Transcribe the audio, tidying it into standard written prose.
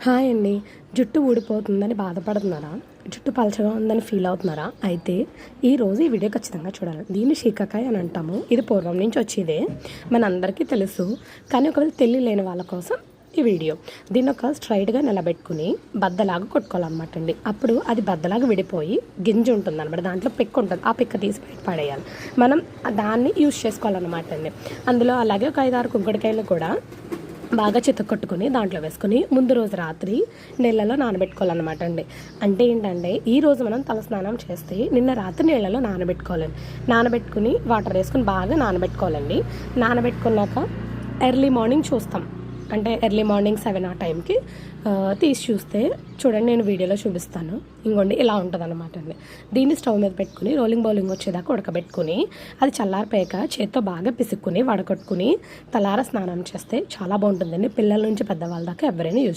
Hi అండి. జుట్టు ఊడిపోతుందని బాధపడుతున్నారా? జుట్టు పలచగా ఉందని ఫీల్ అవుతున్నారా? అయితే ఈరోజు ఈ వీడియో ఖచ్చితంగా చూడాలి. దీన్ని శీకాకాయ అని అంటాము. ఇది పూర్వం నుంచి వచ్చేదే, మనందరికీ తెలుసు. కానీ ఒకవేళ తెలియలేని వాళ్ళ కోసం ఈ వీడియో. దీన్ని ఒక స్ట్రైట్గా నిలబెట్టుకుని బద్దలాగా కొట్టుకోవాలన్నమాట అండి. అప్పుడు అది బద్దలాగా విడిపోయి గింజ ఉంటుంది అనమాట, దాంట్లో పిక్క ఉంటుంది. ఆ పిక్క తీసి బయట పడేయాలి. మనం దాన్ని యూజ్ చేసుకోవాలన్నమాట అండి. అందులో అలాగే ఒక 5-6 కుంకుడుకాయలు కూడా బాగా చితకొట్టుకుని దాంట్లో వేసుకుని ముందు రోజు రాత్రి నీళ్ళలో నానబెట్టుకోవాలన్నమాట అండి. అంటే ఏంటంటే ఈరోజు మనం తలస్నానం చేస్తే నిన్న రాత్రి నీళ్ళలో నానబెట్టుకోవాలండి. నానబెట్టుకుని వాటర్ వేసుకుని బాగా నానబెట్టుకోవాలండి. నానబెట్టుకున్నాక ఎర్లీ మార్నింగ్ చూస్తాం, అంటే ఎర్లీ మార్నింగ్ 7 ఆ టైంకి తీసి చూస్తే చూడండి, నేను వీడియోలో చూపిస్తాను. ఇంకోండి ఇలా ఉంటుంది అనమాట అండి. దీన్ని స్టవ్ మీద పెట్టుకుని బౌలింగ్ వచ్చేదాకా ఉడకబెట్టుకుని అది చల్లారిపోయాక చేత్తో బాగా పిసుక్కుని వడకట్టుకుని తలార స్నానం చేస్తే చాలా బాగుంటుందండి. పిల్లల నుంచి పెద్దవాళ్ళ దాకా ఎవరైనా యూజ్